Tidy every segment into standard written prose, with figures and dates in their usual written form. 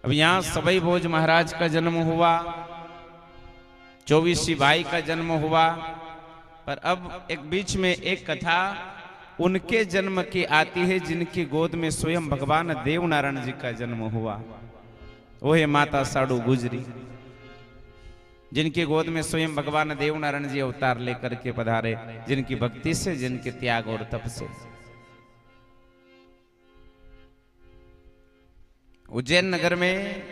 अब यहाँ सवाई भोज महाराज का जन्म हुआ, 24 भाई का जन्म हुआ, पर अब एक बीच में एक कथा उनके जन्म की आती है जिनकी गोद में स्वयं भगवान देवनारायण जी का जन्म हुआ। वो है माता साडू गुजरी, जिनकी गोद में स्वयं भगवान देवनारायण जी अवतार लेकर के पधारे, जिनकी भक्ति से, जिनके त्याग और तप से। उज्जैन नगर में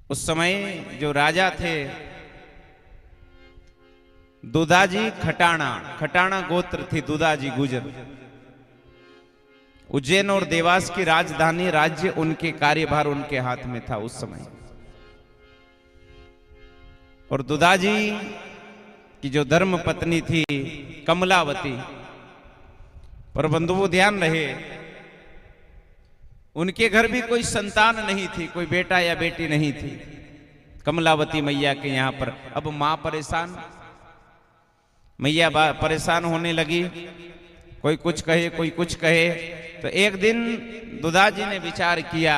उस समय जो राजा थे दुदाजी खटाणा, खटाणा गोत्र थी दुदाजी गुजर। उज्जैन और देवास की राजधानी राज्य उनके कार्यभार उनके हाथ में था उस समय। और दुदाजी की जो धर्म पत्नी थी कमलावती, पर बंधुओं ध्यान रहे उनके घर भी कोई संतान नहीं थी, कोई बेटा या बेटी नहीं थी कमलावती मैया के यहाँ पर। अब मां परेशान, मैया परेशान होने लगी, कोई कुछ कहे कोई कुछ कहे। तो एक दिन दुदाजी ने विचार किया,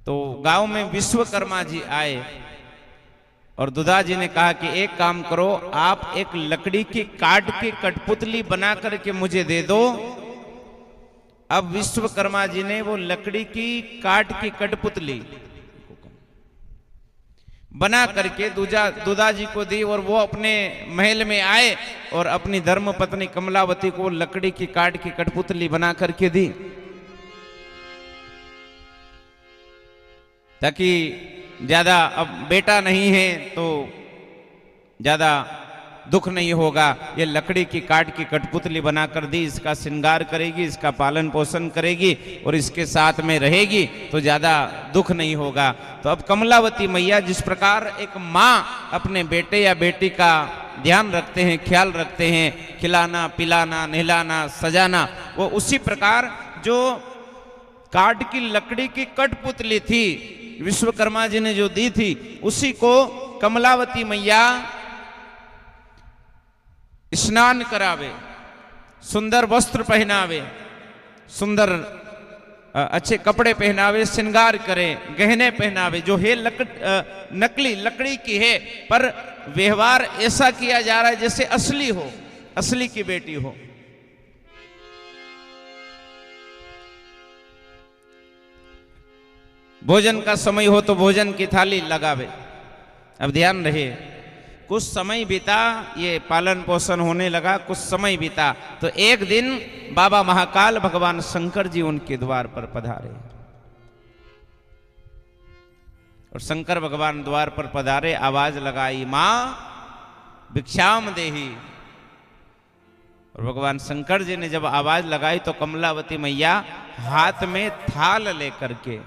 तो गांव में विश्वकर्मा जी आए और दुदाजी ने कहा कि एक काम करो, आप एक लकड़ी की काट के कठपुतली बना करके मुझे दे दो। अब विश्वकर्मा जी ने वो लकड़ी की काट की कठपुतली बना करके दुदाजी को दी और वो अपने महल में आए और अपनी धर्म पत्नी कमलावती को लकड़ी की काट की कठपुतली बना करके दी, ताकि ज्यादा अब बेटा नहीं है तो ज्यादा दुख नहीं होगा। ये लकड़ी की काट की कठपुतली बनाकर दी, इसका श्रृंगार करेगी, इसका पालन पोषण करेगी और इसके साथ में रहेगी तो ज्यादा दुख नहीं होगा। तो अब कमलावती मैया जिस प्रकार एक माँ अपने बेटे या बेटी का ध्यान रखते हैं, ख्याल रखते हैं, खिलाना पिलाना नहलाना सजाना, वो उसी प्रकार जो काट की लकड़ी की कठपुतली थी विश्वकर्मा जी ने जो दी थी, उसी को कमलावती मैया स्नान करावे, सुंदर वस्त्र पहनावे, सुंदर अच्छे कपड़े पहनावे, श्रृंगार करे, गहने पहनावे, जो है नकली लकड़ी की है, पर व्यवहार ऐसा किया जा रहा है जैसे असली हो, असली की बेटी हो। भोजन का समय हो तो भोजन की थाली लगावे। अब ध्यान रहे, कुछ समय बीता, ये पालन पोषण होने लगा, कुछ समय बीता तो एक दिन बाबा महाकाल भगवान शंकर जी उनके द्वार पर पधारे और शंकर भगवान द्वार पर पधारे, आवाज लगाई, मां भिक्षाम देही। और भगवान शंकर जी ने जब आवाज लगाई तो कमलावती मैया हाथ में थाल लेकर के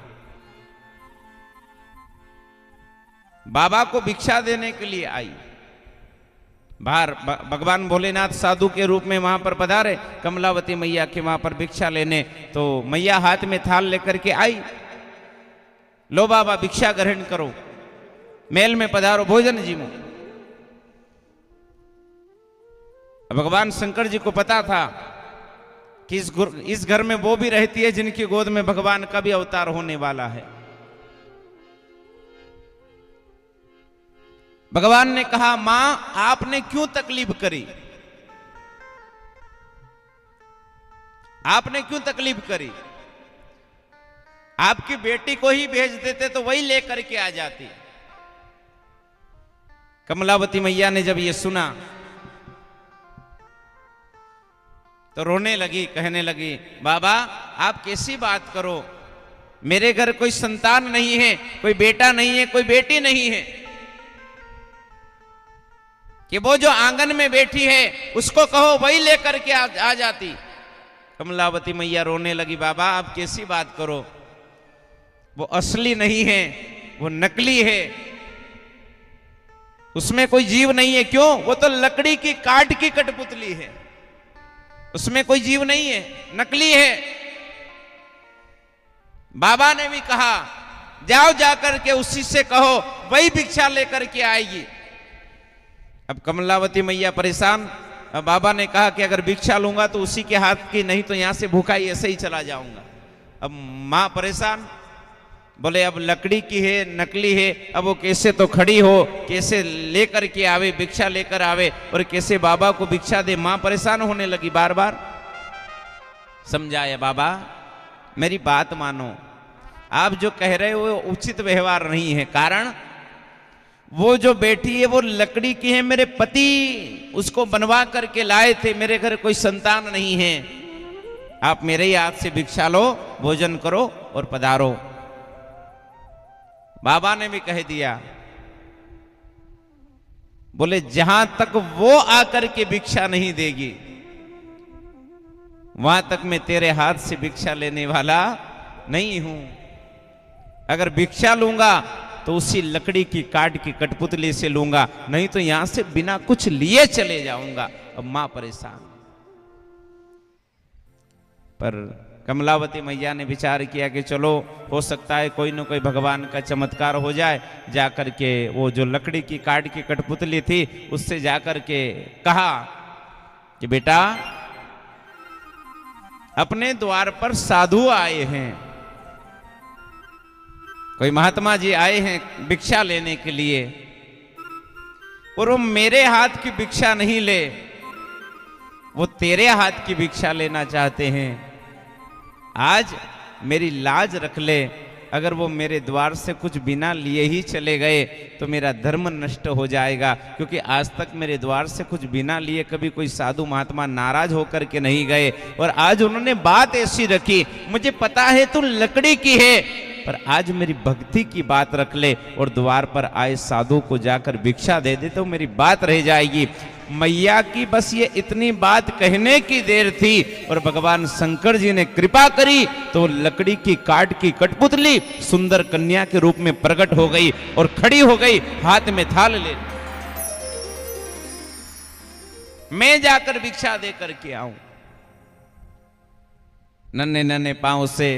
बाबा को भिक्षा देने के लिए आई। बाहर भगवान भोलेनाथ साधु के रूप में वहां पर पधारे, कमलावती मैया के वहां पर भिक्षा लेने, तो मैया हाथ में थाल लेकर के आई, लो बाबा भिक्षा ग्रहण करो, महल में पधारो, भोजन जीवो। भगवान शंकर जी को पता था कि इस घर में वो भी रहती है जिनकी गोद में भगवान का भी अवतार होने वाला है। भगवान ने कहा, मां आपने क्यों तकलीफ करी, आपने क्यों तकलीफ करी, आपकी बेटी को ही भेज देते तो वही लेकर के आ जाती। कमलावती मैया ने जब ये सुना तो रोने लगी, कहने लगी, बाबा आप कैसी बात करो, मेरे घर कोई संतान नहीं है, कोई बेटा नहीं है, कोई बेटी नहीं है, कि वो जो आंगन में बैठी है उसको कहो वही लेकर के आ जाती। कमलावती मैया रोने लगी, बाबा आप कैसी बात करो, वो असली नहीं है, वो नकली है, उसमें कोई जीव नहीं है। क्यों? वो तो लकड़ी की काट की कठपुतली है, उसमें कोई जीव नहीं है, नकली है। बाबा ने भी कहा, जाओ जाकर के उसी से कहो वही भिक्षा लेकर के आएगी। अब कमलावती मैया परेशान, बाबा ने कहा कि अगर भिक्षा लूंगा तो उसी के हाथ की, नहीं तो यहां से भूखा ही ऐसे ही चला जाऊंगा। अब माँ परेशान, बोले अब लकड़ी की है, नकली है, अब वो कैसे तो खड़ी हो, कैसे लेकर के आवे, भिक्षा लेकर आवे और कैसे बाबा को भिक्षा दे। माँ परेशान होने लगी, बार बार समझाया, बाबा मेरी बात मानो, आप जो कह रहे हो वो उचित व्यवहार नहीं है। कारण वो जो बेटी है वो लकड़ी की है, मेरे पति उसको बनवा करके लाए थे, मेरे घर कोई संतान नहीं है, आप मेरे ही हाथ से भिक्षा लो, भोजन करो और पधारो। बाबा ने भी कह दिया, बोले जहां तक वो आकर के भिक्षा नहीं देगी वहां तक मैं तेरे हाथ से भिक्षा लेने वाला नहीं हूं। अगर भिक्षा लूंगा तो उसी लकड़ी की काट की कठपुतली से लूंगा, नहीं तो यहां से बिना कुछ लिए चले जाऊंगा। अब मां परेशान, पर कमलावती मैया ने विचार किया कि चलो हो सकता है कोई न कोई भगवान का चमत्कार हो जाए। जाकर के वो जो लकड़ी की काट की कठपुतली थी उससे जाकर के कहा कि बेटा अपने द्वार पर साधु आए हैं, कोई महात्मा जी आए हैं भिक्षा लेने के लिए, और वो मेरे हाथ की भिक्षा नहीं ले, वो तेरे हाथ की भिक्षा लेना चाहते हैं। आज मेरी लाज रख ले, अगर वो मेरे द्वार से कुछ बिना लिए ही चले गए तो मेरा धर्म नष्ट हो जाएगा, क्योंकि आज तक मेरे द्वार से कुछ बिना लिए कभी कोई साधु महात्मा नाराज होकर के नहीं गए। और आज उन्होंने बात ऐसी रखी, मुझे पता है तू लकड़ी की है, पर आज मेरी भक्ति की बात रख ले और द्वार पर आए साधु को जाकर भिक्षा दे दे तो मेरी बात रह जाएगी। मैया की बस ये इतनी बात कहने की देर थी और भगवान शंकर जी ने कृपा करी तो लकड़ी की काट की कठपुतली सुंदर कन्या के रूप में प्रकट हो गई और खड़ी हो गई, हाथ में थाल ले, मैं जाकर भिक्षा दे करके आऊं। नन्हे नन्हे पांव से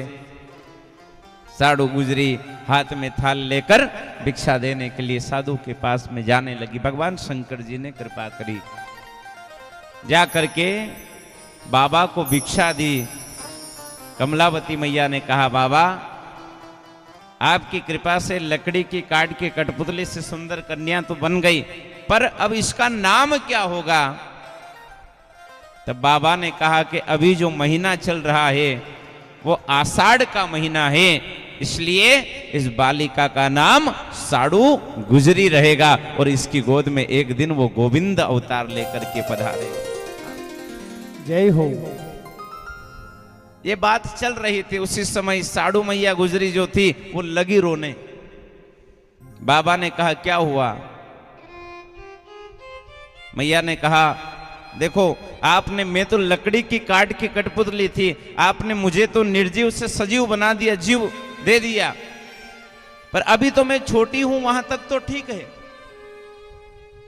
साधु गुजरी हाथ में थाल लेकर भिक्षा देने के लिए साधु के पास में जाने लगी। भगवान शंकर जी ने कृपा करी, जा करके बाबा को भिक्षा दी। कमलावती मैया ने कहा, बाबा आपकी कृपा से लकड़ी की काट के कठपुतली से सुंदर कन्या तो बन गई, पर अब इसका नाम क्या होगा? तब बाबा ने कहा कि अभी जो महीना चल रहा है वो आषाढ़ का महीना है, इसलिए इस बालिका का नाम साडू गुजरी रहेगा और इसकी गोद में एक दिन वो गोविंद अवतार लेकर के पधारे। जय हो। ये बात चल रही थी उसी समय साडू मैया गुजरी जो थी वो लगी रोने। बाबा ने कहा क्या हुआ? मैया ने कहा देखो आपने, मैं तो लकड़ी की काट की कठपुतली थी, आपने मुझे तो निर्जीव से सजीव बना दिया, जीव दे दिया, पर अभी तो मैं छोटी हूं वहां तक तो ठीक है,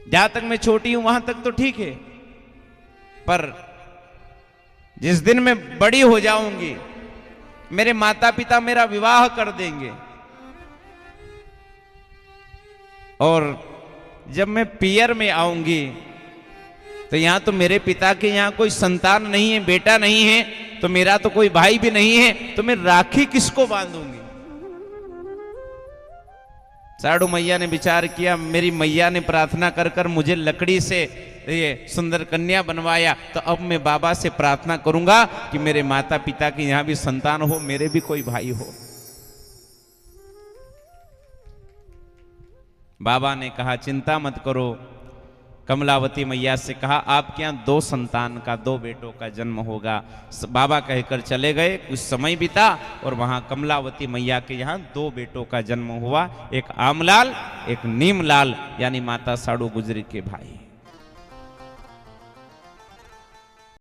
जहां तक मैं छोटी हूं वहां तक तो ठीक है, पर जिस दिन मैं बड़ी हो जाऊंगी मेरे माता पिता मेरा विवाह कर देंगे और जब मैं पियर में आऊंगी तो यहां तो मेरे पिता के यहां कोई संतान नहीं है, बेटा नहीं है, तो मेरा तो कोई भाई भी नहीं है, तो मैं राखी किसको बांधूंगी? साडू मैया ने विचार किया, मेरी मैया ने प्रार्थना कर कर मुझे लकड़ी से ये सुंदर कन्या बनवाया, तो अब मैं बाबा से प्रार्थना करूंगा कि मेरे माता पिता के यहां भी संतान हो, मेरे भी कोई भाई हो। बाबा ने कहा चिंता मत करो। कमलावती मैया से कहा आपके यहाँ 2 संतान का, 2 बेटों का जन्म होगा। बाबा कहकर चले गए, कुछ समय बीता और वहां कमलावती मैया के यहाँ 2 बेटों का जन्म हुआ, एक आमलाल एक नीमलाल, यानी माता साडू गुजरी के भाई।